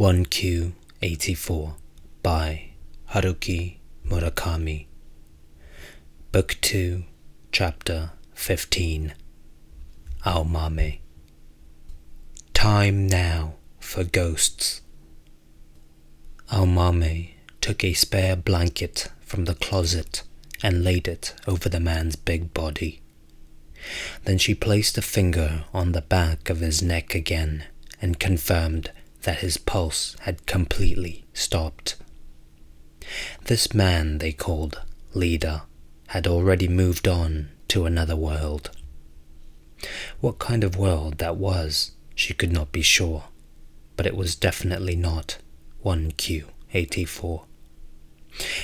1Q84 by Haruki Murakami. Book 2, Chapter 15. Aomame. Time now for ghosts. Aomame took a spare blanket from the closet and laid it over the man's big body. Then she placed a finger on the back of his neck again and confirmed that his pulse had completely stopped. This man they called Leader had already moved on to another world. What kind of world that was, she could not be sure, but it was definitely not 1Q84.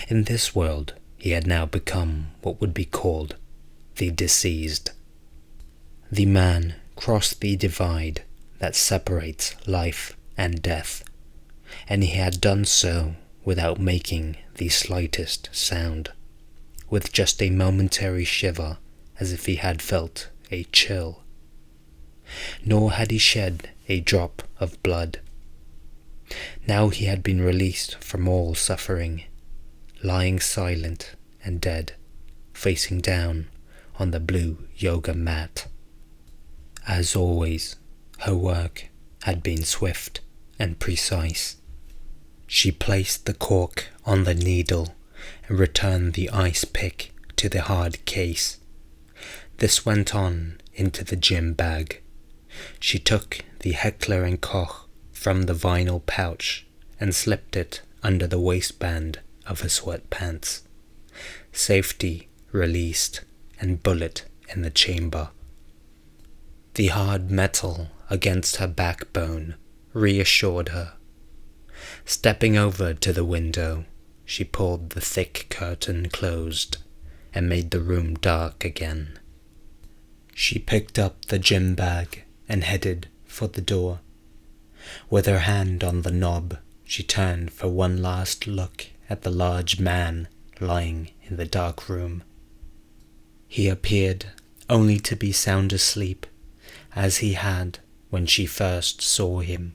In this world, he had now become what would be called the deceased. The man crossed the divide that separates life and death, and he had done so without making the slightest sound, with just a momentary shiver as if he had felt a chill. Nor had he shed a drop of blood. Now he had been released from all suffering, lying silent and dead, facing down on the blue yoga mat. As always, her work had been swift and precise. She placed the cork on the needle and returned the ice pick to the hard case. This went on into the gym bag. She took the Heckler & Koch from the vinyl pouch and slipped it under the waistband of her sweatpants. Safety released and bullet in the chamber. The hard metal against her backbone reassured her. Stepping over to the window, she pulled the thick curtain closed and made the room dark again. She picked up the gym bag and headed for the door. With her hand on the knob, she turned for one last look at the large man lying in the dark room. He appeared only to be sound asleep, as he had when she first saw him.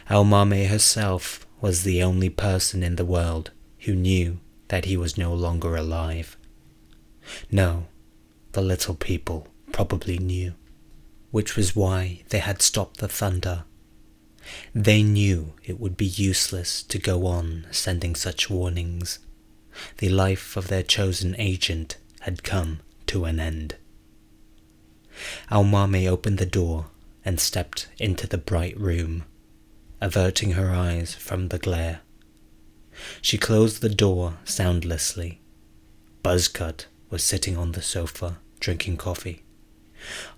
Aomame herself was the only person in the world who knew that he was no longer alive. No, the little people probably knew, which was why they had stopped the thunder. They knew it would be useless to go on sending such warnings. The life of their chosen agent had come to an end. Aomame opened the door and stepped into the bright room, averting her eyes from the glare. She closed the door soundlessly. Buzzcut was sitting on the sofa, drinking coffee.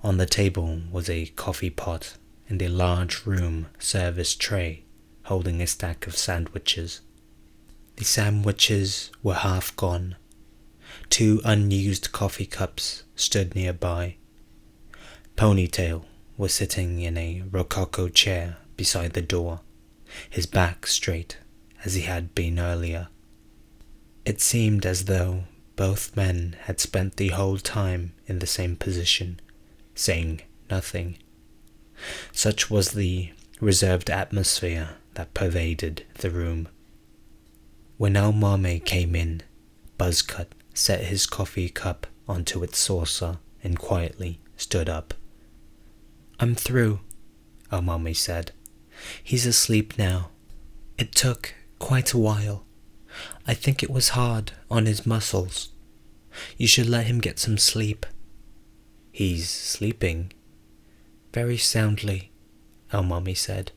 On the table was a coffee pot and a large room service tray holding a stack of sandwiches. The sandwiches were half gone. 2 unused coffee cups stood nearby. Ponytail was sitting in a rococo chair beside the door, his back straight as he had been earlier. It seemed as though both men had spent the whole time in the same position, saying nothing. Such was the reserved atmosphere that pervaded the room. When Aomame came in, Buzzcut set his coffee cup onto its saucer and quietly stood up. "I'm through," Aomame said. "He's asleep now. It took quite a while. I think it was hard on his muscles. You should let him get some sleep." "He's sleeping?" "Very soundly," Aomame said.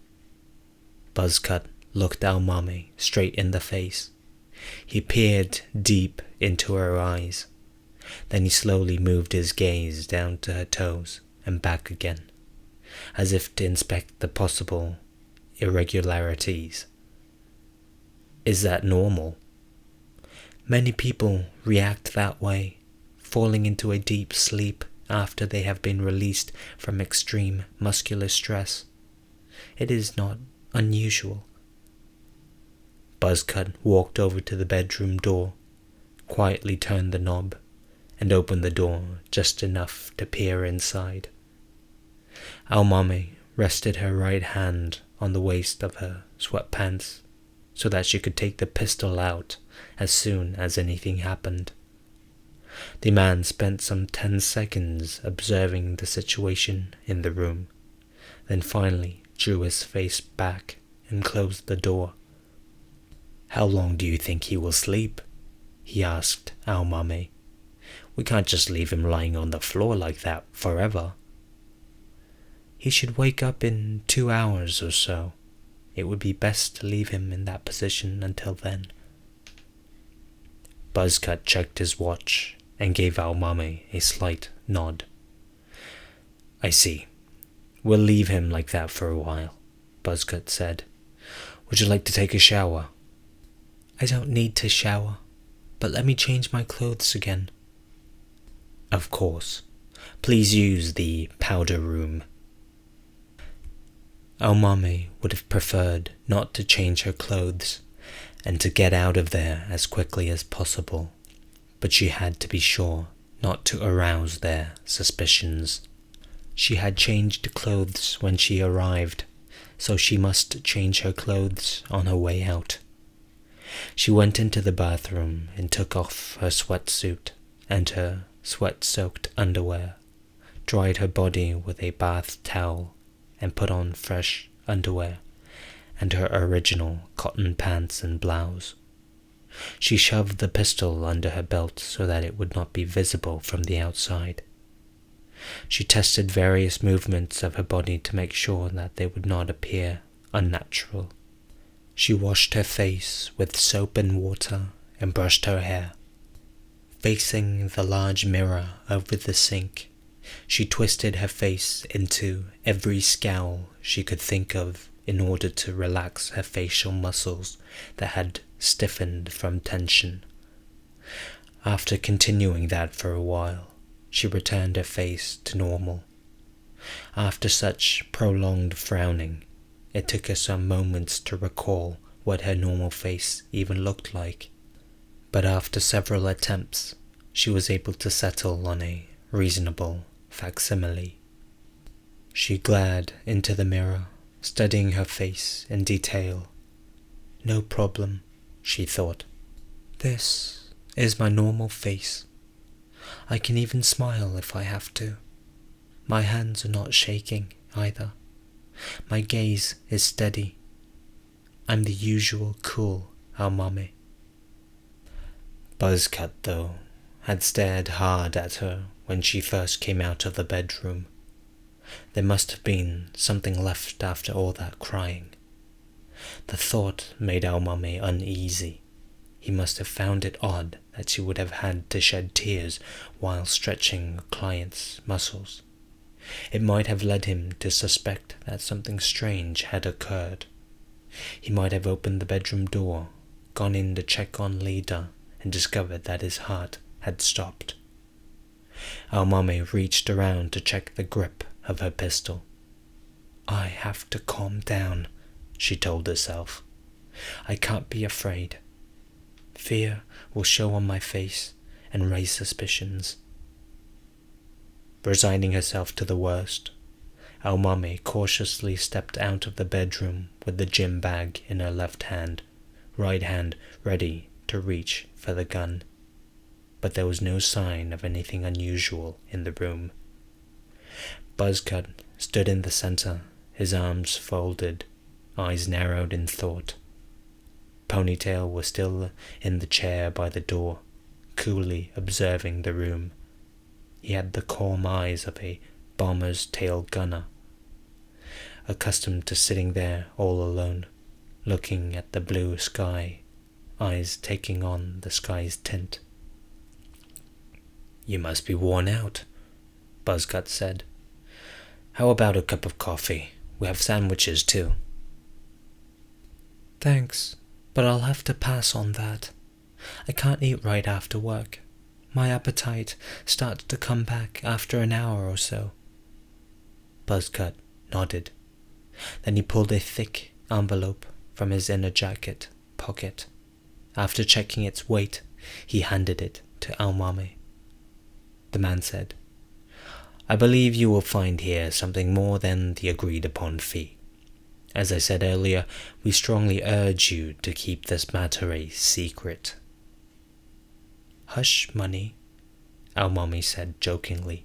Buzzcut looked Aomame straight in the face. He peered deep into her eyes. Then he slowly moved his gaze down to her toes and back again, as if to inspect the possible irregularities. "Is that normal?" "Many people react that way, falling into a deep sleep after they have been released from extreme muscular stress. It is not unusual." Buzzcut walked over to the bedroom door, quietly turned the knob, and opened the door just enough to peer inside. Aomame rested her right hand on the waist of her sweatpants so that she could take the pistol out as soon as anything happened. The man spent some 10 seconds observing the situation in the room, then finally drew his face back and closed the door. "How long do you think he will sleep?" he asked Al-Mame. "We can't just leave him lying on the floor like that forever." "He should wake up in 2 hours or so. It would be best to leave him in that position until then." Buzzcut checked his watch and gave Al-Mame a slight nod. "I see. We'll leave him like that for a while," Buzzcut said. "Would you like to take a shower?" "I don't need to shower, but let me change my clothes again." "Of course. Please use the powder room." Al-Mame would have preferred not to change her clothes and to get out of there as quickly as possible, but she had to be sure not to arouse their suspicions. She had changed clothes when she arrived, so she must change her clothes on her way out. She went into the bathroom and took off her sweatsuit and her sweat-soaked underwear, dried her body with a bath towel, and put on fresh underwear and her original cotton pants and blouse. She shoved the pistol under her belt so that it would not be visible from the outside. She tested various movements of her body to make sure that they would not appear unnatural. She washed her face with soap and water and brushed her hair. Facing the large mirror over the sink, she twisted her face into every scowl she could think of in order to relax her facial muscles that had stiffened from tension. After continuing that for a while, she returned her face to normal. After such prolonged frowning, it took her some moments to recall what her normal face even looked like, but after several attempts, she was able to settle on a reasonable facsimile. She glared into the mirror, studying her face in detail. "No problem," she thought. "This is my normal face. I can even smile if I have to. My hands are not shaking either. My gaze is steady. I'm the usual cool Al-Mame." Buzzcut, though, had stared hard at her when she first came out of the bedroom. There must have been something left after all that crying. The thought made Al-Mame uneasy. He must have found it odd that she would have had to shed tears while stretching a client's muscles. It might have led him to suspect that something strange had occurred. He might have opened the bedroom door, gone in to check on Lida, and discovered that his heart had stopped. Al-Mame reached around to check the grip of her pistol. "I have to calm down," she told herself. "I can't be afraid. Fear will show on my face and raise suspicions." Resigning herself to the worst, Al-Mame cautiously stepped out of the bedroom with the gym bag in her left hand, right hand ready to reach for the gun. But there was no sign of anything unusual in the room. Buzzcut stood in the center, his arms folded, eyes narrowed in thought. Ponytail was still in the chair by the door, coolly observing the room. He had the calm eyes of a bomber's tail gunner, accustomed to sitting there all alone, looking at the blue sky, eyes taking on the sky's tint. "You must be worn out," Buzzcut said. "How about a cup of coffee? We have sandwiches too." "Thanks, but I'll have to pass on that. I can't eat right after work. My appetite starts to come back after an hour or so." Buzzcut nodded. Then he pulled a thick envelope from his inner jacket pocket. After checking its weight, he handed it to Al-Mame. The man said, "I believe you will find here something more than the agreed-upon fee. As I said earlier, we strongly urge you to keep this matter a secret." "Hush, Money," our mommy said jokingly.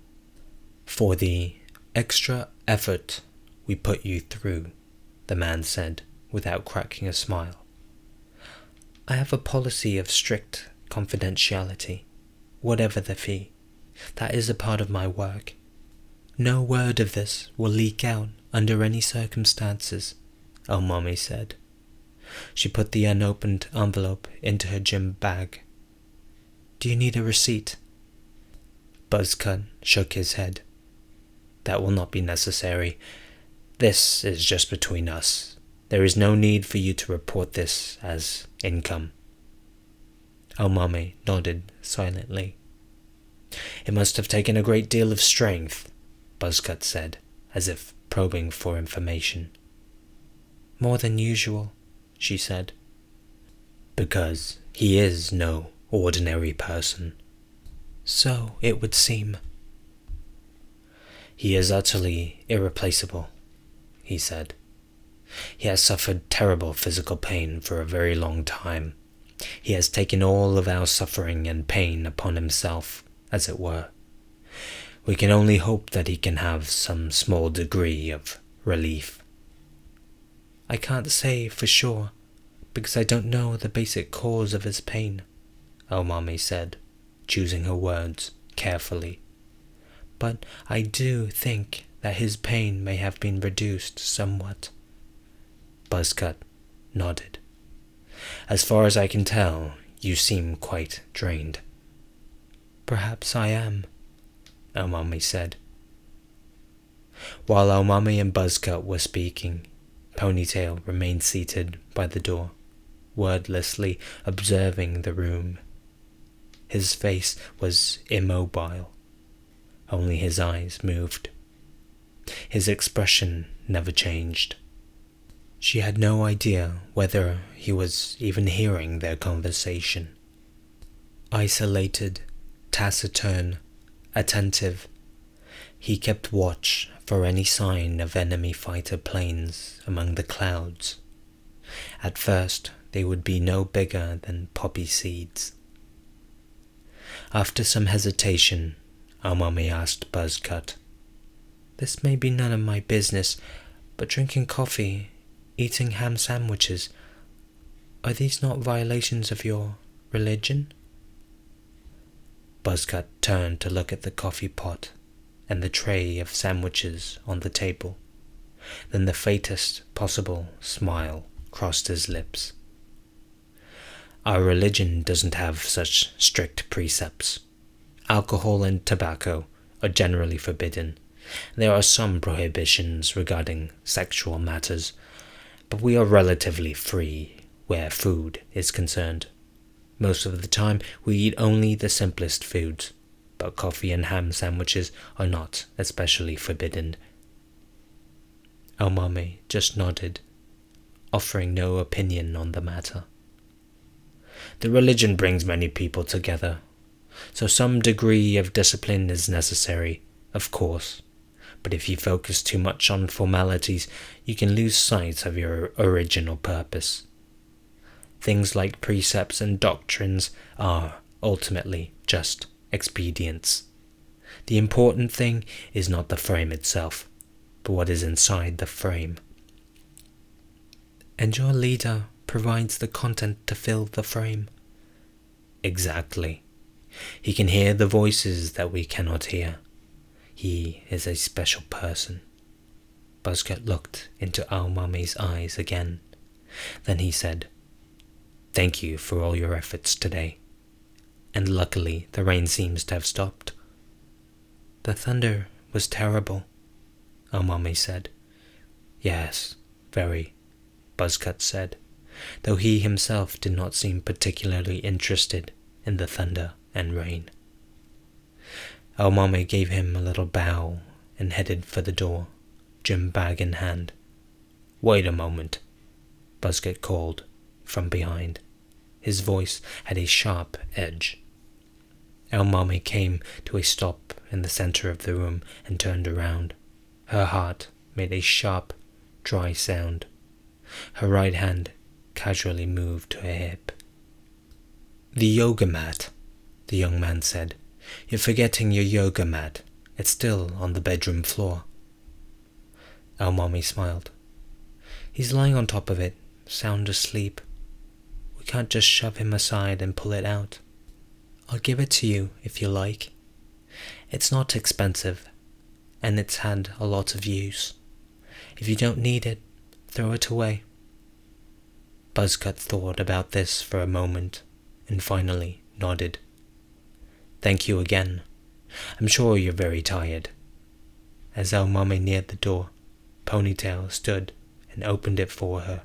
"For the extra effort we put you through," the man said without cracking a smile. "I have a policy of strict confidentiality, whatever the fee. That is a part of my work. No word of this will leak out under any circumstances," our mommy said. She put the unopened envelope into her gym bag. "Do you need a receipt?" Buzzcut shook his head. "That will not be necessary. This is just between us. There is no need for you to report this as income." Our mommy nodded silently. "It must have taken a great deal of strength," Buzzcut said, as if probing for information. "More than usual," she said. "Because he is no ordinary person." "So it would seem." "He is utterly irreplaceable," he said. "He has suffered terrible physical pain for a very long time. He has taken all of our suffering and pain upon himself, as it were. We can only hope that he can have some small degree of relief." "I can't say for sure, because I don't know the basic cause of his pain," our mommy said, choosing her words carefully. "But I do think that his pain may have been reduced somewhat." Buzzcut nodded. "As far as I can tell, you seem quite drained." "Perhaps I am," our mommy said. While our mommy and Buzzcut were speaking, Ponytail remained seated by the door, wordlessly observing the room. His face was immobile. Only his eyes moved. His expression never changed. She had no idea whether he was even hearing their conversation. Isolated, taciturn, attentive, he kept watch for any sign of enemy fighter planes among the clouds. At first, they would be no bigger than poppy seeds. After some hesitation, our mommy asked Buzzcut, "This may be none of my business, but drinking coffee, eating ham sandwiches, are these not violations of your religion?" Buzzcut turned to look at the coffee pot and the tray of sandwiches on the table. Then the faintest possible smile crossed his lips. "Our religion doesn't have such strict precepts. Alcohol and tobacco are generally forbidden. There are some prohibitions regarding sexual matters, but we are relatively free where food is concerned. Most of the time we eat only the simplest foods, but coffee and ham sandwiches are not especially forbidden." Our mommy just nodded, offering no opinion on the matter. "The religion brings many people together, so some degree of discipline is necessary, of course. But if you focus too much on formalities, you can lose sight of your original purpose. Things like precepts and doctrines are ultimately just expedients. The important thing is not the frame itself, but what is inside the frame." "And your leader provides the content to fill the frame." "Exactly. He can hear the voices that we cannot hear. He is a special person." Buzzcut looked into our mommy's eyes again. Then he said, "Thank you for all your efforts today. And luckily the rain seems to have stopped." "The thunder was terrible," our mommy said. "Yes, very," Buzzcut said, though he himself did not seem particularly interested in the thunder and rain. Our mommy gave him a little bow and headed for the door, gym bag in hand. "Wait a moment," Buzzcut called from behind. His voice had a sharp edge. Our mommy came to a stop in the center of the room and turned around. Her heart made a sharp, dry sound Her right hand casually moved to her hip. "The yoga mat," the young man said. "You're forgetting your yoga mat. It's still on the bedroom floor." Mommy smiled. "He's lying on top of it, sound asleep. We can't just shove him aside and pull it out. I'll give it to you if you like. It's not expensive, and it's had a lot of use. If you don't need it, throw it away." Buzzcut thought about this for a moment, and finally nodded. "Thank you again. I'm sure you're very tired." As Mommy neared the door, Ponytail stood and opened it for her.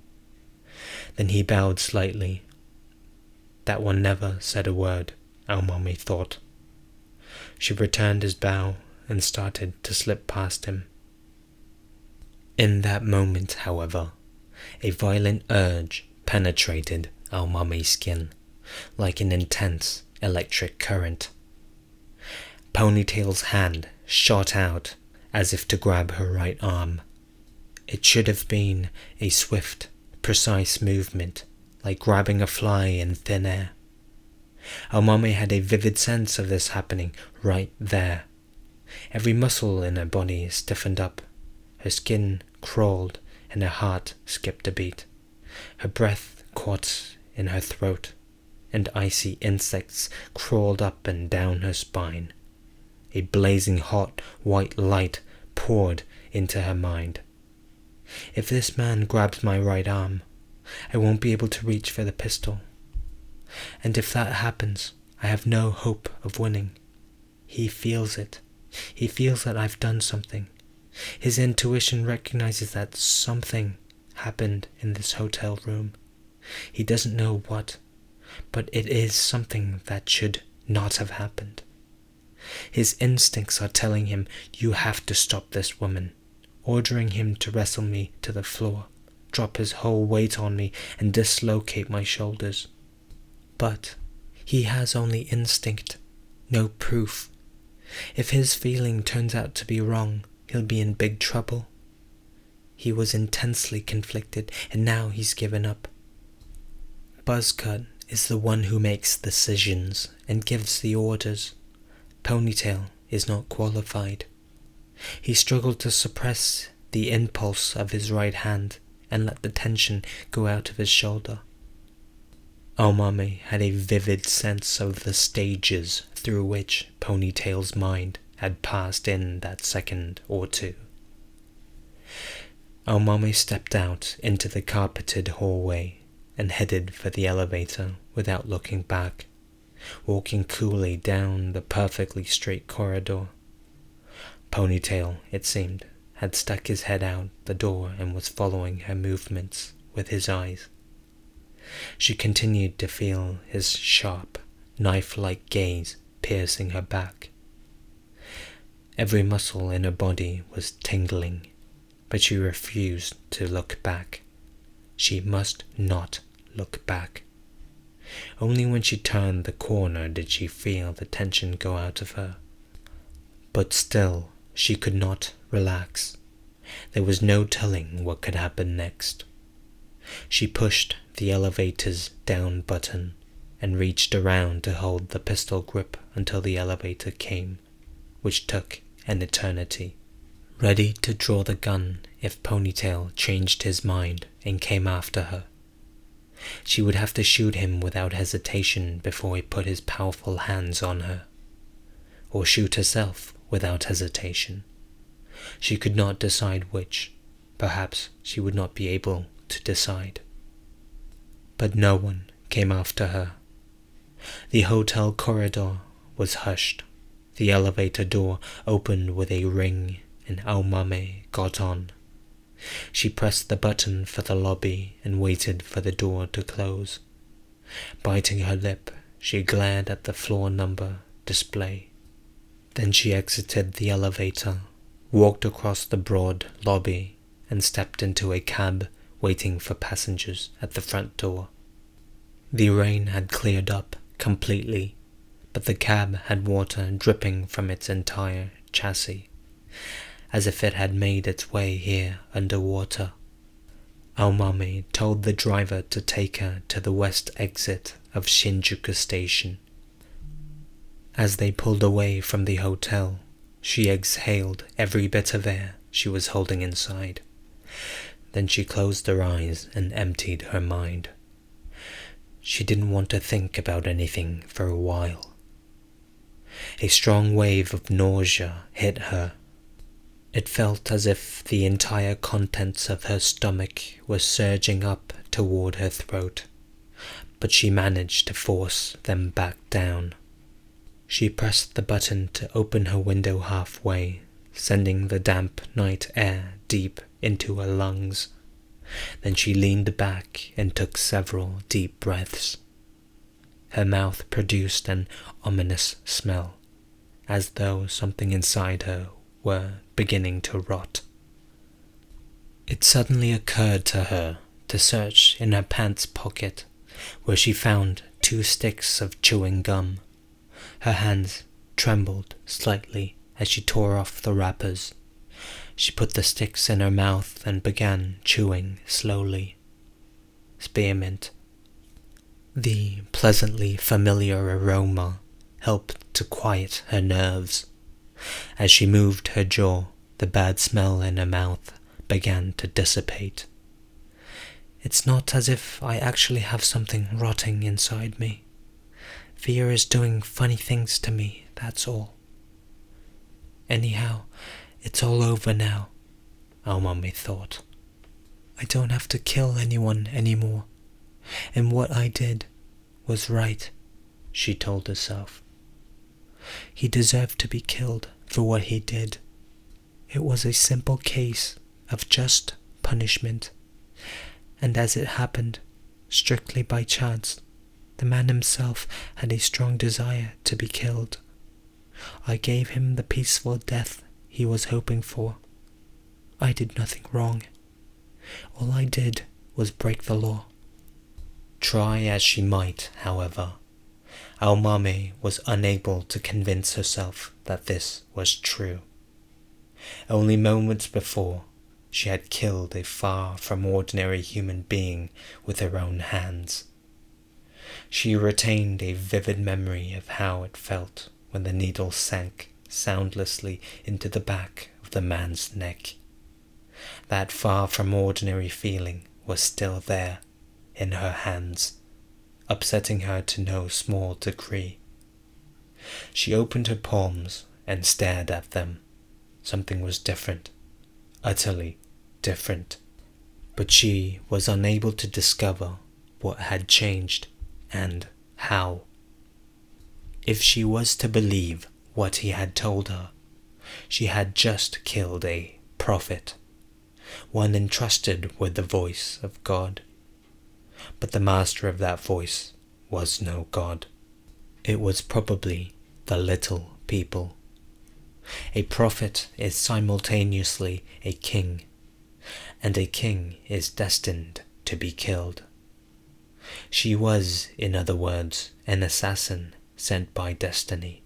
Then he bowed slightly. That one never said a word, Mommy thought. She returned his bow and started to slip past him. In that moment, however, a violent urge penetrated Mommy's skin, like an intense electric current. Ponytail's hand shot out as if to grab her right arm. It should have been a swift, precise movement, like grabbing a fly in thin air. Mommy had a vivid sense of this happening right there. Every muscle in her body stiffened up. Her skin crawled and her heart skipped a beat. Her breath caught in her throat, and icy insects crawled up and down her spine. A blazing hot white light poured into her mind. If this man grabs my right arm, I won't be able to reach for the pistol. And if that happens, I have no hope of winning. He feels it. He feels that I've done something. His intuition recognizes that something happened in this hotel room. He doesn't know what, but it is something that should not have happened. His instincts are telling him, you have to stop this woman, ordering him to wrestle me to the floor, drop his whole weight on me, and dislocate my shoulders. But he has only instinct, no proof. If his feeling turns out to be wrong, he'll be in big trouble. He was intensely conflicted, and now he's given up. Buzzcut is the one who makes decisions and gives the orders. Ponytail is not qualified. He struggled to suppress the impulse of his right hand and let the tension go out of his shoulder. Mommy had a vivid sense of the stages through which Ponytail's mind had passed in that second or two. Mommy stepped out into the carpeted hallway and headed for the elevator without looking back, walking coolly down the perfectly straight corridor. Ponytail, it seemed, had stuck his head out the door and was following her movements with his eyes. She continued to feel his sharp, knife-like gaze piercing her back. Every muscle in her body was tingling, but she refused to look back. She must not look back. Only when she turned the corner did she feel the tension go out of her. But still, she could not relax. There was no telling what could happen next. She pushed the elevator's down button and reached around to hold the pistol grip until the elevator came, which took an eternity. Ready to draw the gun if Ponytail changed his mind and came after her. She would have to shoot him without hesitation before he put his powerful hands on her, or shoot herself without hesitation. She could not decide which. Perhaps she would not be able to decide. But no one came after her. The hotel corridor was hushed. The elevator door opened with a ring, and Mommy got on. She pressed the button for the lobby and waited for the door to close. Biting her lip, she glared at the floor number display. Then she exited the elevator, walked across the broad lobby, and stepped into a cab waiting for passengers at the front door. The rain had cleared up completely, but the cab had water dripping from its entire chassis, as if it had made its way here underwater. Aomame told the driver to take her to the west exit of Shinjuku Station. As they pulled away from the hotel, she exhaled every bit of air she was holding inside. Then she closed her eyes and emptied her mind. She didn't want to think about anything for a while. A strong wave of nausea hit her. It felt as if the entire contents of her stomach were surging up toward her throat, but she managed to force them back down. She pressed the button to open her window halfway, sending the damp night air deep into her lungs. Then she leaned back and took several deep breaths. Her mouth produced an ominous smell, as though something inside her were beginning to rot. It suddenly occurred to her to search in her pants pocket, where she found 2 sticks of chewing gum. Her hands trembled slightly as she tore off the wrappers. She put the sticks in her mouth and began chewing slowly. Spearmint. The pleasantly familiar aroma helped to quiet her nerves. As she moved her jaw, the bad smell in her mouth began to dissipate. It's not as if I actually have something rotting inside me. Fear is doing funny things to me, that's all. Anyhow, it's all over now, Aomame thought. I don't have to kill anyone anymore, and what I did was right, she told herself. He deserved to be killed for what he did. It was a simple case of just punishment, and as it happened, strictly by chance, the man himself had a strong desire to be killed. I gave him the peaceful death he was hoping for. I did nothing wrong. All I did was break the law. Try as she might, however, Aomame was unable to convince herself that this was true. Only moments before, she had killed a far from ordinary human being with her own hands. She retained a vivid memory of how it felt when the needle sank soundlessly into the back of the man's neck. That far from ordinary feeling was still there in her hands, upsetting her to no small degree. She opened her palms and stared at them. Something was different, utterly different, but she was unable to discover what had changed and how. If she was to believe what he had told her, she had just killed a prophet, one entrusted with the voice of God. But the master of that voice was no God. It was probably the little people. A prophet is simultaneously a king, and a king is destined to be killed. She was, in other words, an assassin sent by destiny.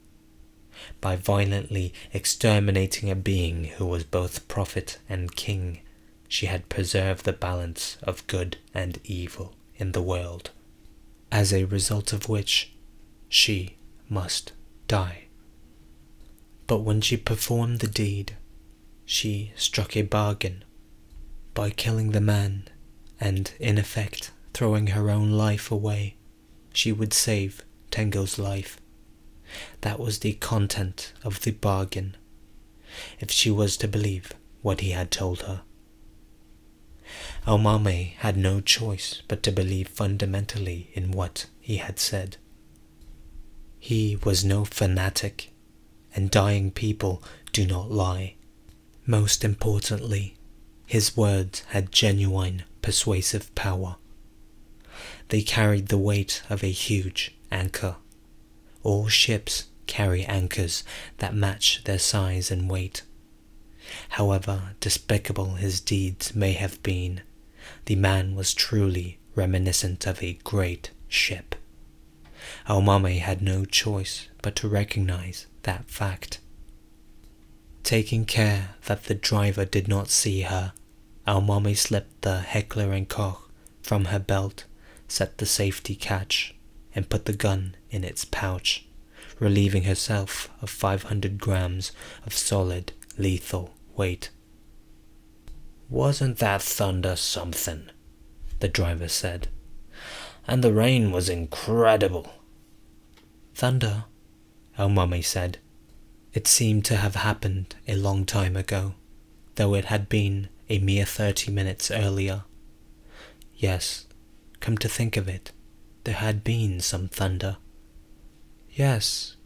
By violently exterminating a being who was both prophet and king, she had preserved the balance of good and evil in the world, as a result of which she must die. But when she performed the deed, she struck a bargain. By killing the man, and in effect throwing her own life away, she would save Tengo's life. That was the content of the bargain, if she was to believe what he had told her. Aomame had no choice but to believe fundamentally in what he had said. He was no fanatic, and dying people do not lie. Most importantly, his words had genuine persuasive power. They carried the weight of a huge anchor. All ships carry anchors that match their size and weight. However despicable his deeds may have been, the man was truly reminiscent of a great ship. Aomame had no choice but to recognize that fact. Taking care that the driver did not see her, Our mommy slipped the Heckler and Koch from her belt, set the safety catch, and put the gun in its pouch, relieving herself of 500 grams of solid, lethal weight. "Wasn't that thunder something?" the driver said. "And the rain was incredible." "Thunder," our mommy said. It seemed to have happened a long time ago, though it had been a mere 30 minutes earlier. Yes, come to think of it, there had been some thunder. Yes,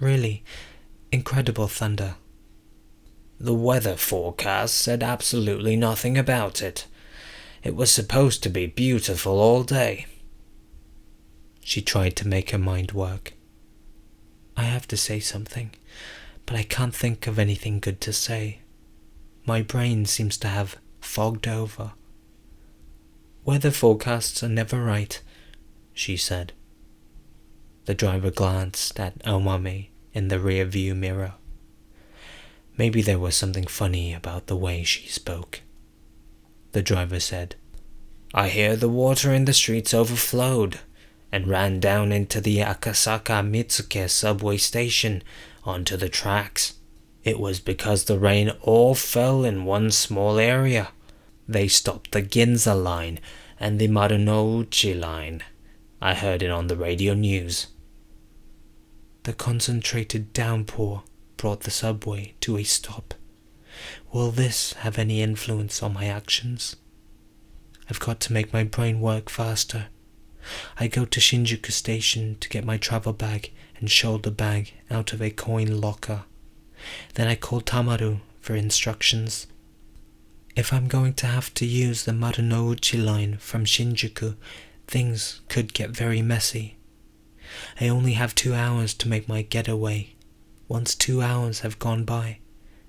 really, incredible thunder. "The weather forecast said absolutely nothing about it. It was supposed to be beautiful all day." She tried to make her mind work. "I have to say something, but I can't think of anything good to say. My brain seems to have fogged over." "Weather forecasts are never right," she said. The driver glanced at Aomame in the rear view mirror. Maybe there was something funny about the way she spoke. The driver said, "I hear the water in the streets overflowed and ran down into the Akasaka Mitsuke subway station onto the tracks. It was because the rain all fell in one small area. They stopped the Ginza line and the Marunouchi line. I heard it on the radio news." "The concentrated downpour brought the subway to a stop. Will this have any influence on my actions? I've got to make my brain work faster. I go to Shinjuku Station to get my travel bag and shoulder bag out of a coin locker. Then I call Tamaru for instructions. If I'm going to have to use the Marunouchi line from Shinjuku, things could get very messy. I only have 2 hours to make my getaway. Once 2 hours have gone by,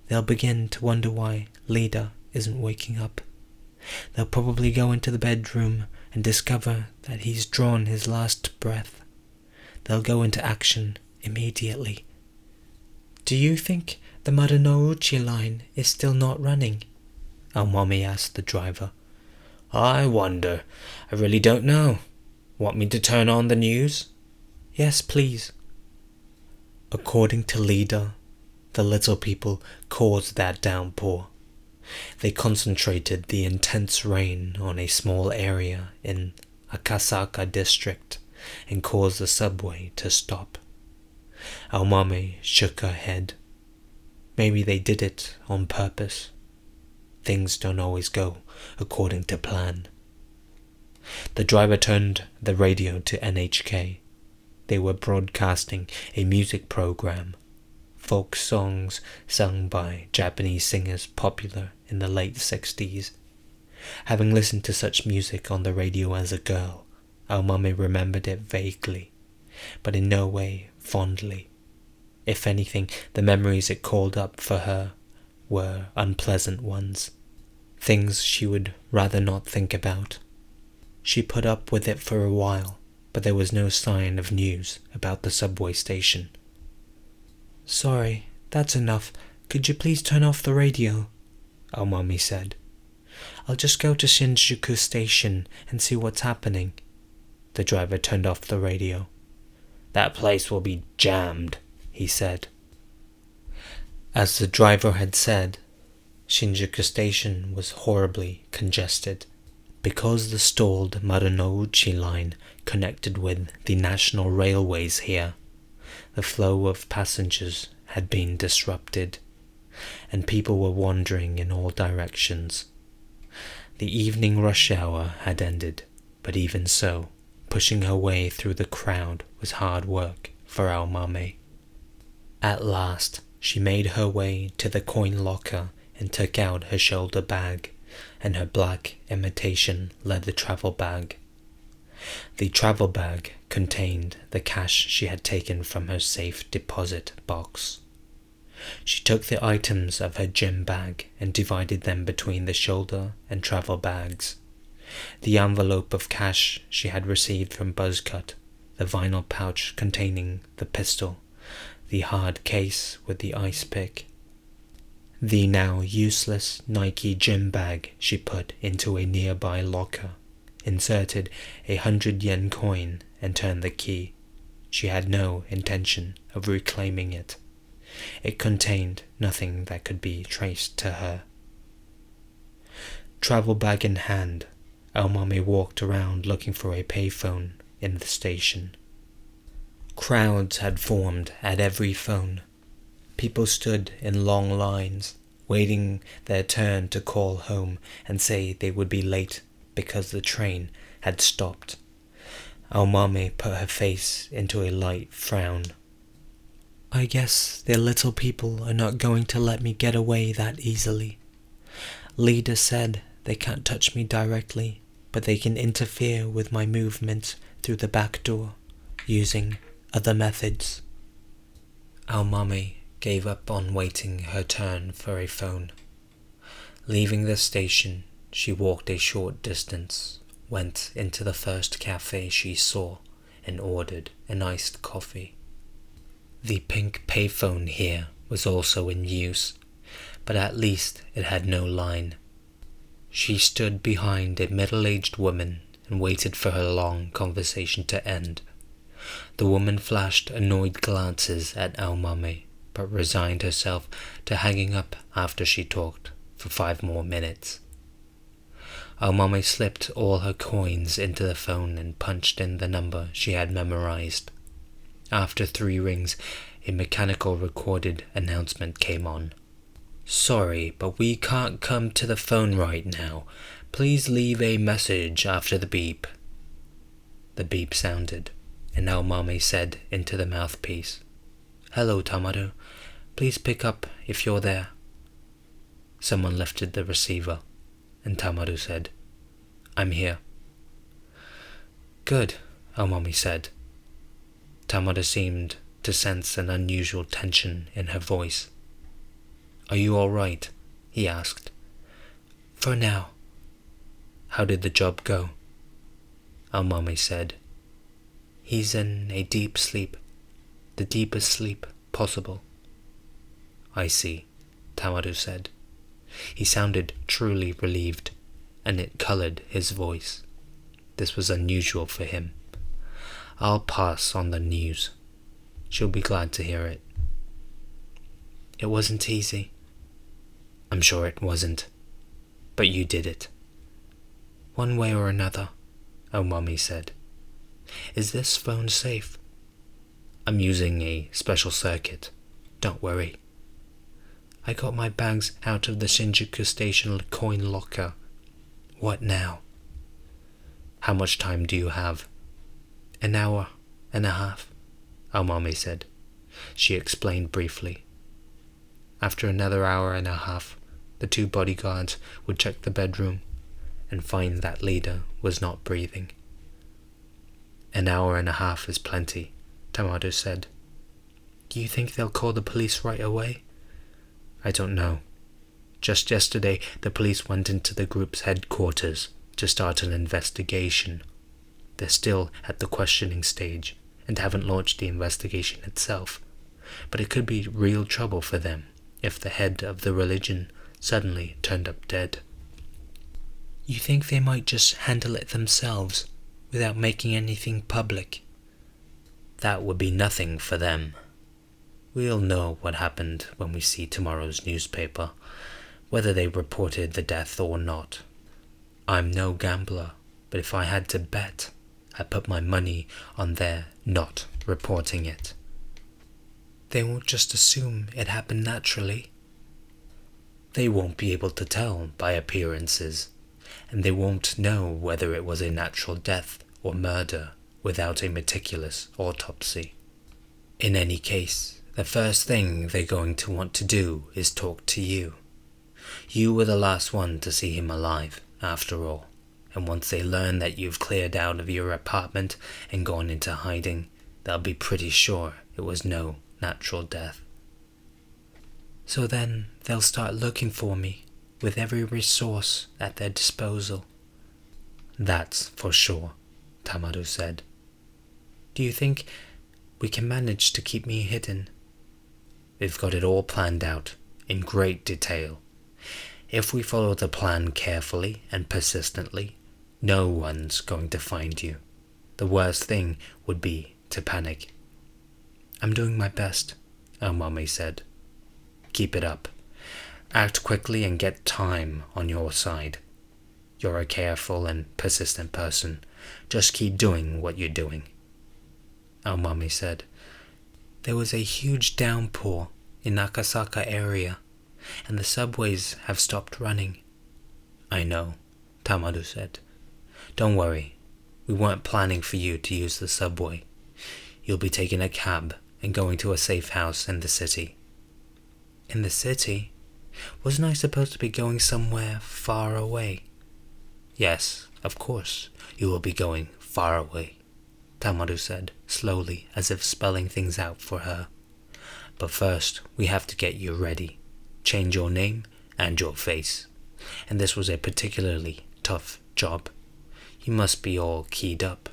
they'll begin to wonder why Lida isn't waking up. They'll probably go into the bedroom and discover that he's drawn his last breath. They'll go into action immediately." "Do you think the Marunouchi line is still not running?" Aomami asked the driver. "I wonder. I really don't know. Want me to turn on the news?" "Yes, please." According to Lida, the little people caused that downpour. They concentrated the intense rain on a small area in Akasaka district and caused the subway to stop. Aomame shook her head. Maybe they did it on purpose. Things don't always go according to plan. The driver turned the radio to NHK. They were broadcasting a music program, folk songs sung by Japanese singers popular in the late 60s. Having listened to such music on the radio as a girl, Aomame remembered it vaguely, but in no way fondly. If anything, the memories it called up for her were unpleasant ones, things she would rather not think about. She put up with it for a while, but there was no sign of news about the subway station. "Sorry, that's enough. Could you please turn off the radio?" Aomami said. "I'll just go to Shinjuku Station and see what's happening." The driver turned off the radio. "That place will be jammed," he said. As the driver had said, Shinjuku Station was horribly congested. Because the stalled Marunouchi line connected with the national railways here, the flow of passengers had been disrupted, and people were wandering in all directions. The evening rush hour had ended, but even so, pushing her way through the crowd was hard work for Aomame. At last, she made her way to the coin locker and took out her shoulder bag and her black imitation leather travel bag. The travel bag contained the cash she had taken from her safe deposit box. She took the items of her gym bag and divided them between the shoulder and travel bags. The envelope of cash she had received from Buzzcut, the vinyl pouch containing the pistol, the hard case with the ice pick. The now useless Nike gym bag she put into a nearby locker, inserted a 100 yen coin, and turned the key. She had no intention of reclaiming it. It contained nothing that could be traced to her. Travel bag in hand, Aomame walked around looking for a payphone in the station. Crowds had formed at every phone. People stood in long lines, waiting their turn to call home and say they would be late because the train had stopped. Aomame put her face into a light frown. I guess their little people are not going to let me get away that easily. Leader said they can't touch me directly, but they can interfere with my movements through the back door, using other methods. Aomame gave up on waiting her turn for a phone. Leaving the station, she walked a short distance, went into the first cafe she saw, and ordered an iced coffee. The pink payphone here was also in use, but at least it had no line. She stood behind a middle-aged woman and waited for her long conversation to end. The woman flashed annoyed glances at Aomame, but resigned herself to hanging up after she talked for 5 more minutes. Aomame slipped all her coins into the phone and punched in the number she had memorized. After 3 rings, a mechanical recorded announcement came on. Sorry, but we can't come to the phone right now. Please leave a message after the beep. The beep sounded, and Aomame said into the mouthpiece, Hello, Tamaru. Please pick up if you're there. Someone lifted the receiver, and Tamaru said, I'm here. Good, Aomame said. Tamaru seemed to sense an unusual tension in her voice. Are you all right? He asked. For now. How did the job go? Aomame said. He's in a deep sleep, the deepest sleep possible. I see, Tamaru said. He sounded truly relieved, and it colored his voice. This was unusual for him. I'll pass on the news. She'll be glad to hear it. It wasn't easy. I'm sure it wasn't. But you did it. One way or another, Aomame said. Is this phone safe? I'm using a special circuit. Don't worry. I got my bags out of the Shinjuku station coin locker. What now? How much time do you have? An hour and a half, Aomame said. She explained briefly. After another hour and a half, the 2 bodyguards would check the bedroom and find that Leader was not breathing. An hour and a half is plenty, Tamaru said. Do you think they'll call the police right away? I don't know. Just yesterday, the police went into the group's headquarters to start an investigation. They're still at the questioning stage and haven't launched the investigation itself, but it could be real trouble for them if the head of the religion suddenly turned up dead. You think they might just handle it themselves without making anything public? That would be nothing for them. We'll know what happened when we see tomorrow's newspaper, whether they reported the death or not. I'm no gambler, but if I had to bet, I'd put my money on their not reporting it. They won't just assume it happened naturally. They won't be able to tell by appearances, and they won't know whether it was a natural death or murder without a meticulous autopsy. In any case, the first thing they're going to want to do is talk to you. You were the last one to see him alive, after all, and once they learn that you've cleared out of your apartment and gone into hiding, they'll be pretty sure it was no natural death. So then they'll start looking for me, with every resource at their disposal. That's for sure, Tamaru said. Do you think we can manage to keep me hidden? We've got it all planned out, in great detail. If we follow the plan carefully and persistently, no one's going to find you. The worst thing would be to panic. I'm doing my best, Mommy said. Keep it up. Act quickly and get time on your side. You're a careful and persistent person. Just keep doing what you're doing. Mommy said. There was a huge downpour in Akasaka area, and the subways have stopped running. I know, Tamado said. Don't worry, we weren't planning for you to use the subway. You'll be taking a cab and going to a safe house in the city. In the city? Wasn't I supposed to be going somewhere far away? Yes, of course, you will be going far away, Tamado said, slowly, as if spelling things out for her. But first, we have to get you ready, change your name and your face. And this was a particularly tough job. You must be all keyed up.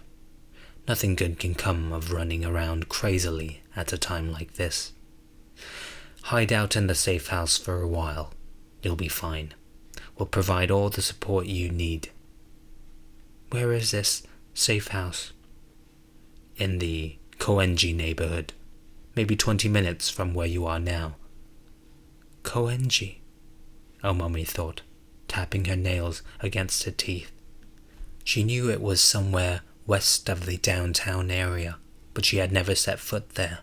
Nothing good can come of running around crazily at a time like this. Hide out in the safe house for a while. You'll be fine. We'll provide all the support you need. Where is this safe house? In the Koenji neighborhood. Maybe 20 minutes from where you are now. Koenji? Mommy thought, tapping her nails against her teeth. She knew it was somewhere west of the downtown area, but she had never set foot there.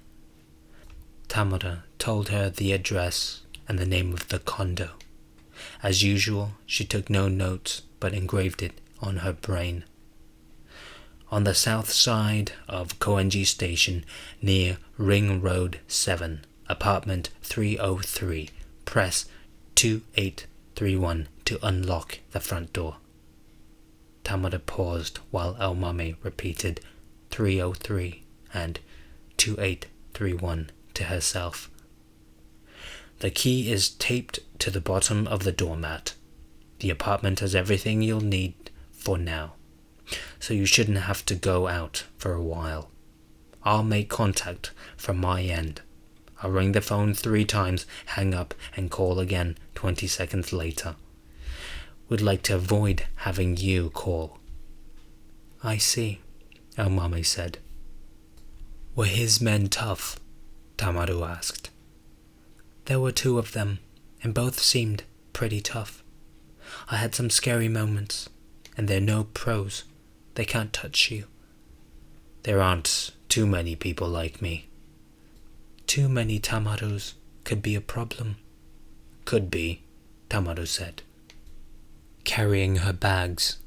Tamada told her the address and the name of the condo. As usual, she took no notes but engraved it on her brain. On the south side of Koenji Station, near Ring Road 7, apartment 303, press 2831 to unlock the front door. Tamada paused while Elmame repeated 303 and 2831 to herself. The key is taped to the bottom of the doormat. The apartment has everything you'll need for now, so you shouldn't have to go out for a while. I'll make contact from my end. I'll ring the phone 3 times, hang up, and call again 20 seconds later. Would like to avoid having you call. I see, Elmame said. Were his men tough? Tamaru asked. There were 2 of them, and both seemed pretty tough. I had some scary moments, and they're no pros. They can't touch you. There aren't too many people like me. Too many Tamarus could be a problem. Could be, Tamaru said. Carrying her bags,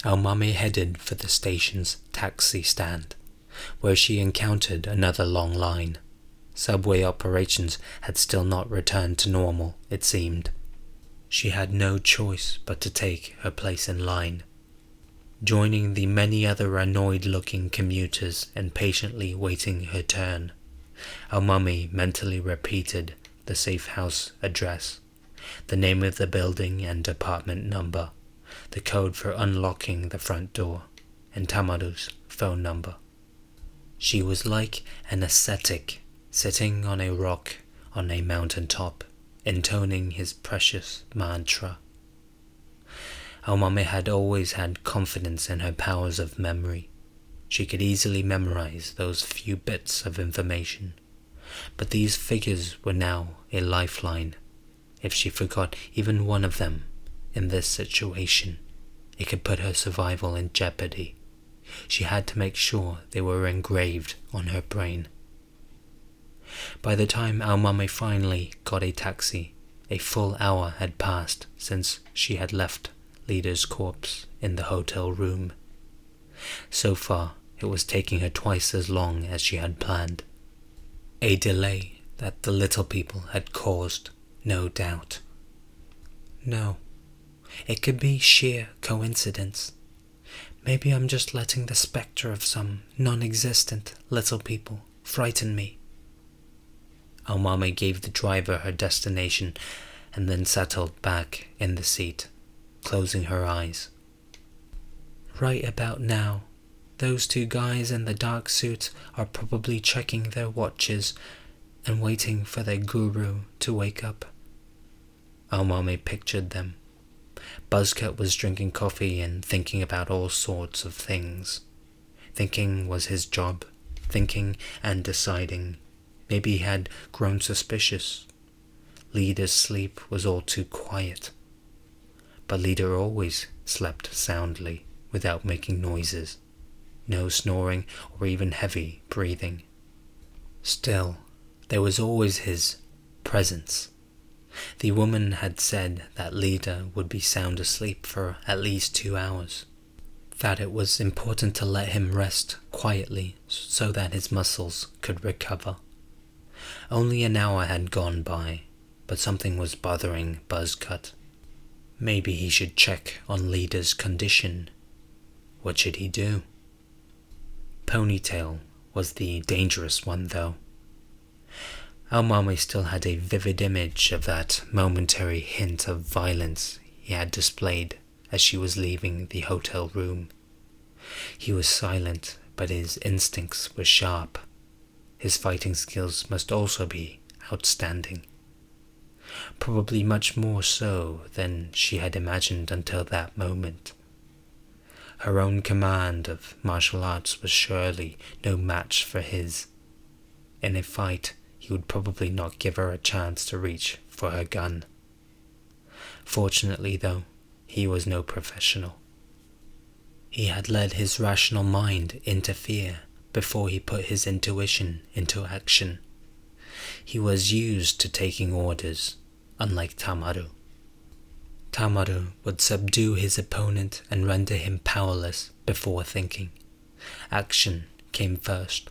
Elmame headed for the station's taxi stand, where she encountered another long line. Subway operations had still not returned to normal, it seemed. She had no choice but to take her place in line. Joining the many other annoyed-looking commuters and patiently waiting her turn, Elmame mentally repeated the safe house address, the name of the building and apartment number, the code for unlocking the front door, and Tamaru's phone number. She was like an ascetic sitting on a rock on a mountain top, intoning his precious mantra. Elmame had always had confidence in her powers of memory. She could easily memorize those few bits of information, but these figures were now a lifeline. If she forgot even one of them in this situation, it could put her survival in jeopardy. She had to make sure they were engraved on her brain. By the time Elmame finally got a taxi, a full hour had passed since she had left Leader's corpse in the hotel room. So far, it was taking her twice as long as she had planned. A delay that the little people had caused, no doubt. No, it could be sheer coincidence. Maybe I'm just letting the spectre of some non-existent little people frighten me. Elmame gave the driver her destination and then settled back in the seat, closing her eyes. Right about now, those 2 guys in the dark suits are probably checking their watches and waiting for their guru to wake up. Almame pictured them. Buzzcut was drinking coffee and thinking about all sorts of things. Thinking was his job. Thinking and deciding. Maybe he had grown suspicious. Leader's sleep was all too quiet. But Leader always slept soundly, without making noises. No snoring or even heavy breathing. Still, there was always his presence. The woman had said that Leader would be sound asleep for at least 2 hours. That it was important to let him rest quietly so that his muscles could recover. Only an hour had gone by, but something was bothering Buzzcut. Maybe he should check on Leader's condition. What should he do? Ponytail was the dangerous one, though. Almame still had a vivid image of that momentary hint of violence he had displayed as she was leaving the hotel room. He was silent, but his instincts were sharp. His fighting skills must also be outstanding. Probably much more so than she had imagined until that moment. Her own command of martial arts was surely no match for his. In a fight, he would probably not give her a chance to reach for her gun. Fortunately, though, he was no professional. He had let his rational mind interfere before he put his intuition into action. He was used to taking orders, unlike Tamaru. Tamaru would subdue his opponent and render him powerless before thinking. Action came first.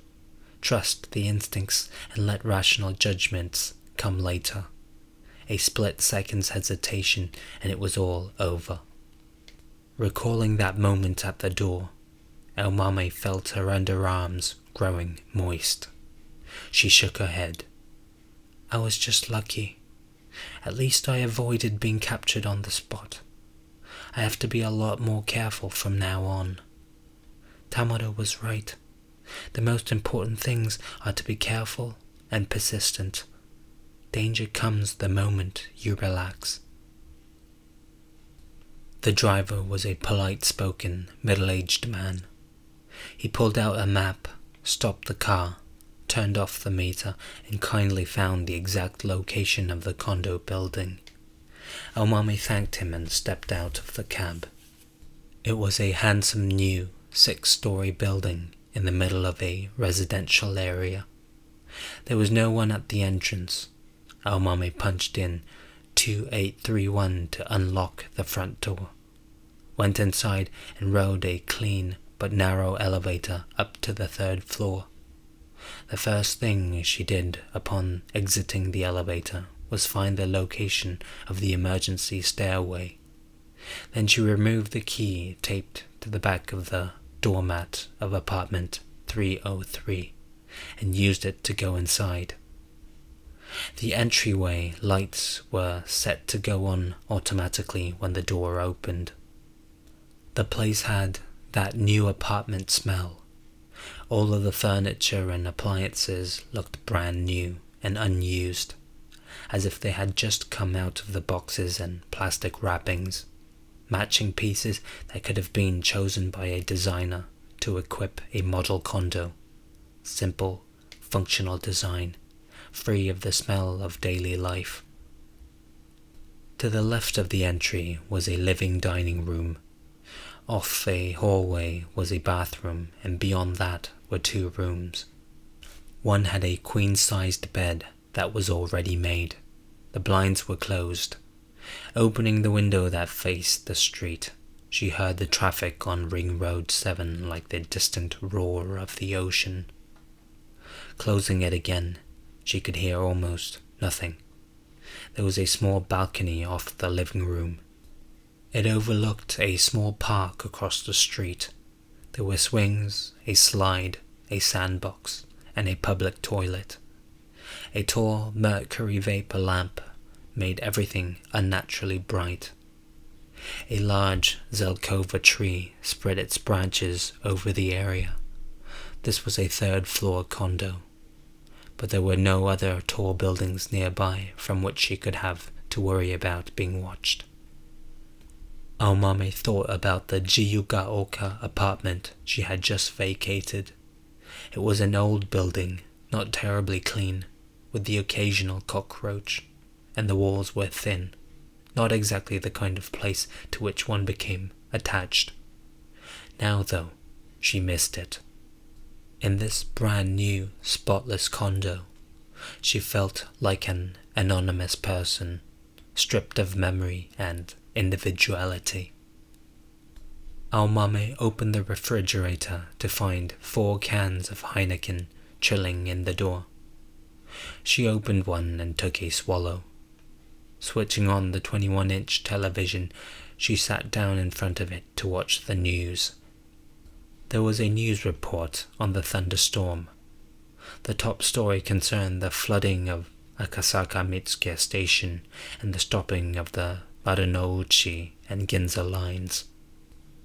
Trust the instincts and let rational judgments come later. A split second's hesitation and it was all over. Recalling that moment at the door, Almame felt her underarms growing moist. She shook her head. I was just lucky. At least I avoided being captured on the spot. I have to be a lot more careful from now on. Tamaru was right. The most important things are to be careful and persistent. Danger comes the moment you relax. The driver was a polite-spoken, middle-aged man. He pulled out a map, stopped the car, turned off the meter, and kindly found the exact location of the condo building. Almame thanked him and stepped out of the cab. It was a handsome new 6-story building in the middle of a residential area. There was no one at the entrance. Almame punched in 2831 to unlock the front door, went inside and rode a clean but narrow elevator up to the 3rd floor. The first thing she did upon exiting the elevator was find the location of the emergency stairway. Then she removed the key taped to the back of the doormat of apartment 303 and used it to go inside. The entryway lights were set to go on automatically when the door opened. The place had that new apartment smell. All of the furniture and appliances looked brand new and unused, as if they had just come out of the boxes and plastic wrappings, matching pieces that could have been chosen by a designer to equip a model condo. Simple, functional design, free of the smell of daily life. To the left of the entry was a living dining room. Off a hallway was a bathroom, and beyond that were 2 rooms. One had a queen-sized bed that was already made. The blinds were closed. Opening the window that faced the street, she heard the traffic on Ring Road 7 like the distant roar of the ocean. Closing it again, she could hear almost nothing. There was a small balcony off the living room. It overlooked a small park across the street. There were swings, a slide, a sandbox, and a public toilet. A tall mercury vapor lamp made everything unnaturally bright. A large Zelkova tree spread its branches over the area. This was a 3rd-floor condo, but there were no other tall buildings nearby from which she could have to worry about being watched. Aomame thought about the Jiyugaoka apartment she had just vacated. It was an old building, not terribly clean, with the occasional cockroach, and the walls were thin, not exactly the kind of place to which one became attached. Now, though, she missed it. In this brand new, spotless condo, she felt like an anonymous person, stripped of memory and individuality. Aomame opened the refrigerator to find 4 cans of Heineken chilling in the door. She opened one and took a swallow. Switching on the 21-inch television, she sat down in front of it to watch the news. There was a news report on the thunderstorm. The top story concerned the flooding of Akasaka Mitsuya Station and the stopping of the Marunouchi and Ginza lines.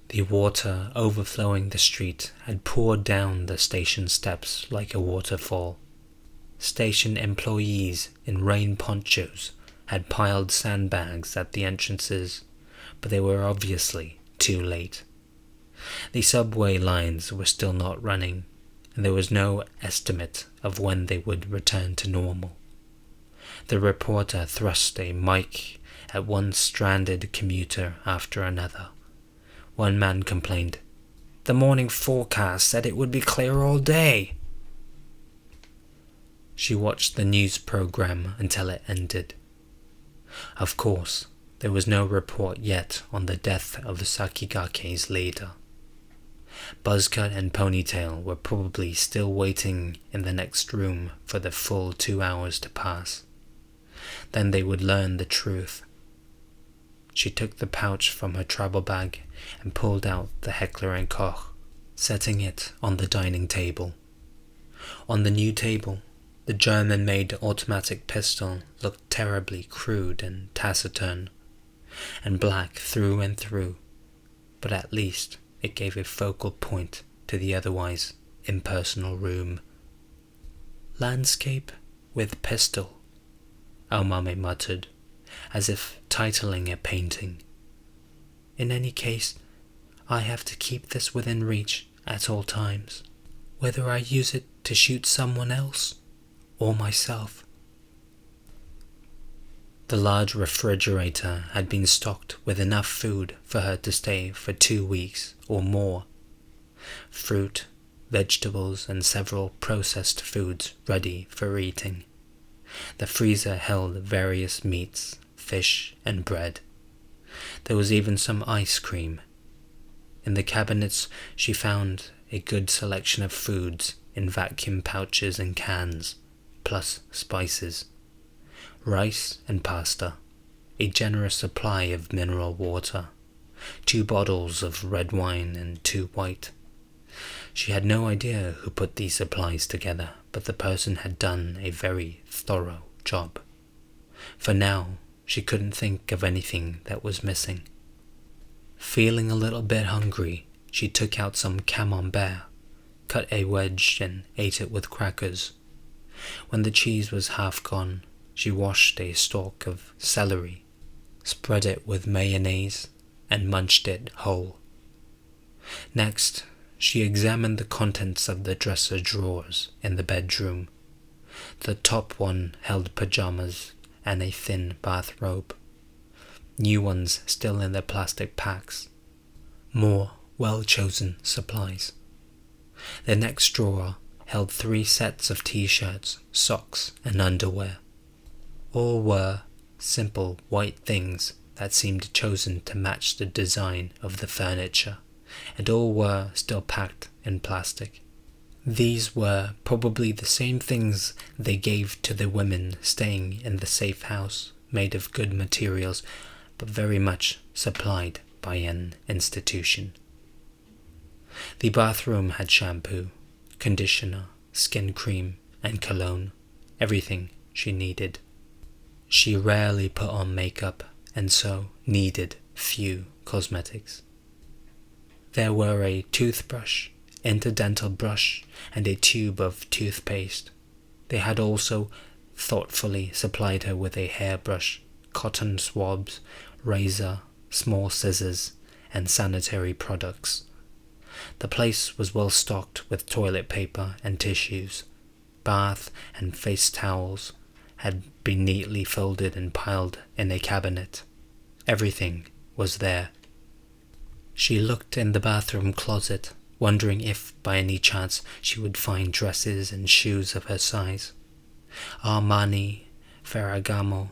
The water overflowing the street had poured down the station steps like a waterfall. Station employees in rain ponchos had piled sandbags at the entrances, but they were obviously too late. The subway lines were still not running, and there was no estimate of when they would return to normal. The reporter thrust a mic at one stranded commuter after another. One man complained, "The morning forecast said it would be clear all day." She watched the news program until it ended. Of course, there was no report yet on the death of Sakigake's leader. Buzzcut and Ponytail were probably still waiting in the next room for the full 2 hours to pass. Then they would learn the truth. She took the pouch from her travel bag and pulled out the Heckler & Koch, setting it on the dining table. On the new table, the German-made automatic pistol looked terribly crude and taciturn, and black through and through, but at least it gave a focal point to the otherwise impersonal room. "Landscape with pistol," Aomame muttered, as if titling a painting. "In any case, I have to keep this within reach at all times, whether I use it to shoot someone else or myself." The large refrigerator had been stocked with enough food for her to stay for 2 weeks or more. Fruit, vegetables, and several processed foods ready for eating. The freezer held various meats, fish, and bread. There was even some ice cream. In the cabinets she found a good selection of foods in vacuum pouches and cans, plus spices. Rice and pasta, a generous supply of mineral water, 2 bottles of red wine and 2 white. She had no idea who put these supplies together, but the person had done a very thorough job. For now, she couldn't think of anything that was missing. Feeling a little bit hungry, she took out some camembert, cut a wedge and ate it with crackers. When the cheese was half gone, she washed a stalk of celery, spread it with mayonnaise, and munched it whole. Next, she examined the contents of the dresser drawers in the bedroom. The top one held pajamas and a thin bathrobe. New ones still in their plastic packs. More well-chosen supplies. The next drawer held 3 sets of t-shirts, socks, and underwear. All were simple white things that seemed chosen to match the design of the furniture, and all were still packed in plastic. These were probably the same things they gave to the women staying in the safe house, made of good materials, but very much supplied by an institution. The bathroom had shampoo, conditioner, skin cream, and cologne, everything she needed. She rarely put on makeup, and so needed few cosmetics. There were a toothbrush, interdental brush, and a tube of toothpaste. They had also thoughtfully supplied her with a hairbrush, cotton swabs, razor, small scissors, and sanitary products. The place was well stocked with toilet paper and tissues. Bath and face towels had been neatly folded and piled in a cabinet. Everything was there. She looked in the bathroom closet, wondering if, by any chance, she would find dresses and shoes of her size. Armani, Ferragamo,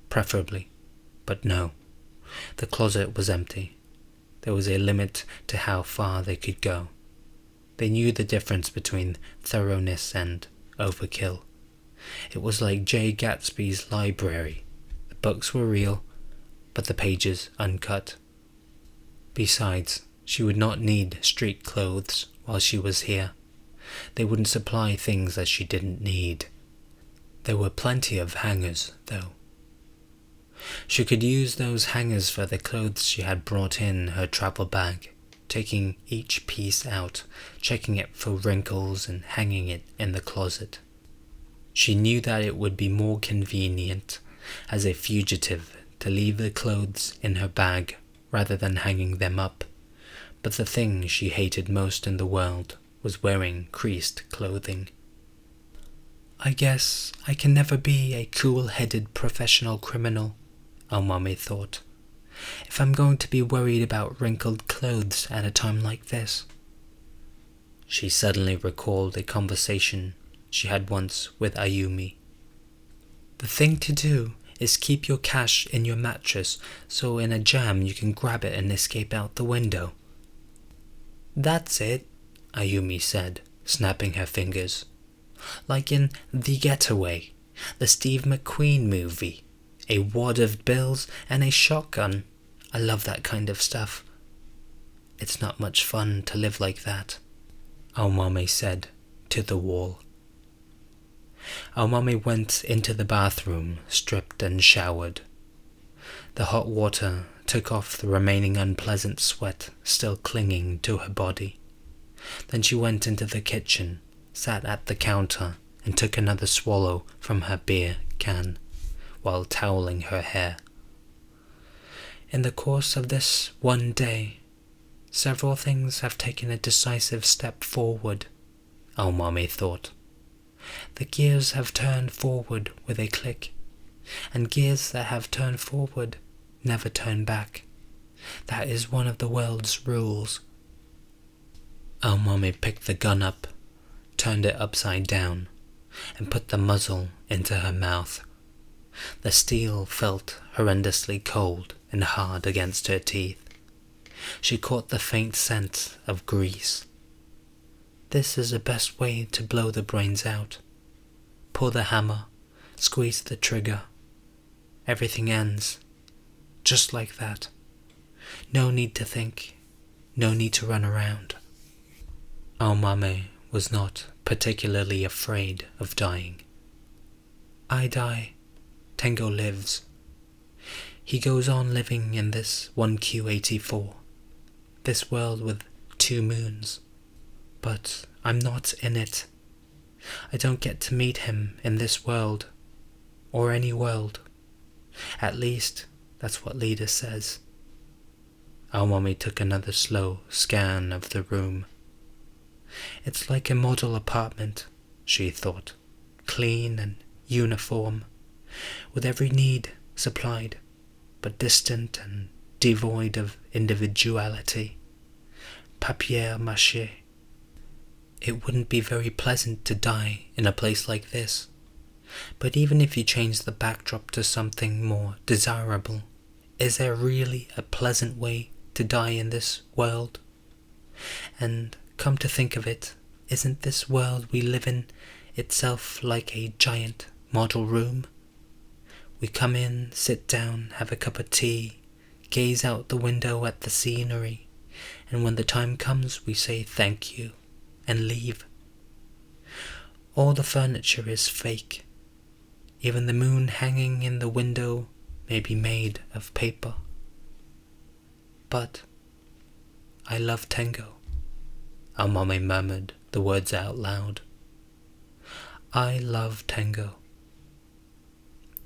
preferably. But no, the closet was empty. There was a limit to how far they could go. They knew the difference between thoroughness and overkill. It was like Jay Gatsby's library. The books were real, but the pages uncut. Besides, she would not need street clothes while she was here. They wouldn't supply things that she didn't need. There were plenty of hangers, though. She could use those hangers for the clothes she had brought in her travel bag, taking each piece out, checking it for wrinkles and hanging it in the closet. She knew that it would be more convenient as a fugitive to leave the clothes in her bag rather than hanging them up, but the thing she hated most in the world was wearing creased clothing. I guess I can never be a cool-headed professional criminal, Almami thought, if I'm going to be worried about wrinkled clothes at a time like this. She suddenly recalled a conversation she had once with Ayumi. The thing to do is keep your cash in your mattress so in a jam you can grab it and escape out the window. That's it, Ayumi said, snapping her fingers. Like in The Getaway, the Steve McQueen movie. A wad of bills and a shotgun. I love that kind of stuff. It's not much fun to live like that, Almami said to the wall. Almami went into the bathroom, stripped and showered. The hot water took off the remaining unpleasant sweat still clinging to her body. Then she went into the kitchen, sat at the counter, and took another swallow from her beer can, while toweling her hair. In the course of this one day, several things have taken a decisive step forward, Almami thought. The gears have turned forward with a click, and gears that have turned forward never turn back. That is one of the world's rules. Almami picked the gun up, turned it upside down, and put the muzzle into her mouth. The steel felt horrendously cold and hard against her teeth. She caught the faint scent of grease. This is the best way to blow the brains out. Pull the hammer, squeeze the trigger. Everything ends. Just like that. No need to think. No need to run around. Almami was not particularly afraid of dying. I die. Tengo lives. He goes on living in this 1Q84, this world with 2 moons. But I'm not in it. I don't get to meet him in this world, or any world. At least, that's what Leda says. Almami took another slow scan of the room. It's like a model apartment, she thought, clean and uniform, with every need supplied, but distant and devoid of individuality. Papier-mâché. It wouldn't be very pleasant to die in a place like this, but even if you change the backdrop to something more desirable, is there really a pleasant way to die in this world? And come to think of it, isn't this world we live in itself like a giant model room? We come in, sit down, have a cup of tea, gaze out the window at the scenery, and when the time comes we say thank you and leave. All the furniture is fake. Even the moon hanging in the window may be made of paper. But I love Tengo. Almami murmured the words out loud. I love Tengo.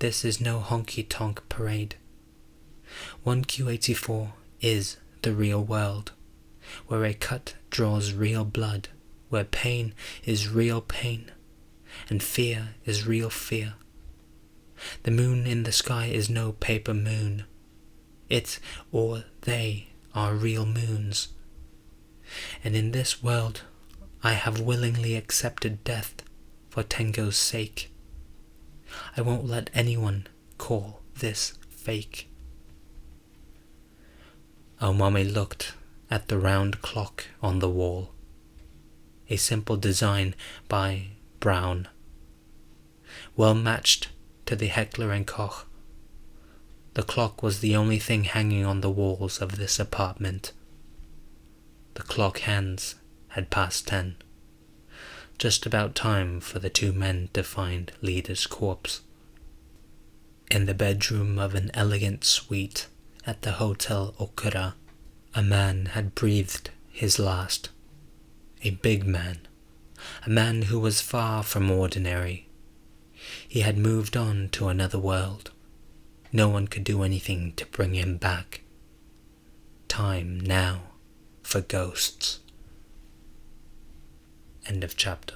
this is no honky-tonk parade. 1Q84 is the real world, where a cut draws real blood, where pain is real pain, and fear is real fear. The moon in the sky is no paper moon. It or they are real moons. And in this world I have willingly accepted death for Tengo's sake. I won't let anyone call this fake. Omame looked at the round clock on the wall, a simple design by Brown, well matched to the Heckler & Koch. The clock was the only thing hanging on the walls of this apartment. The clock hands had passed 10. Just about time for the two men to find Leader's corpse. In the bedroom of an elegant suite at the Hotel Okura, a man had breathed his last. A big man. A man who was far from ordinary. He had moved on to another world. No one could do anything to bring him back. Time now for ghosts. End of chapter.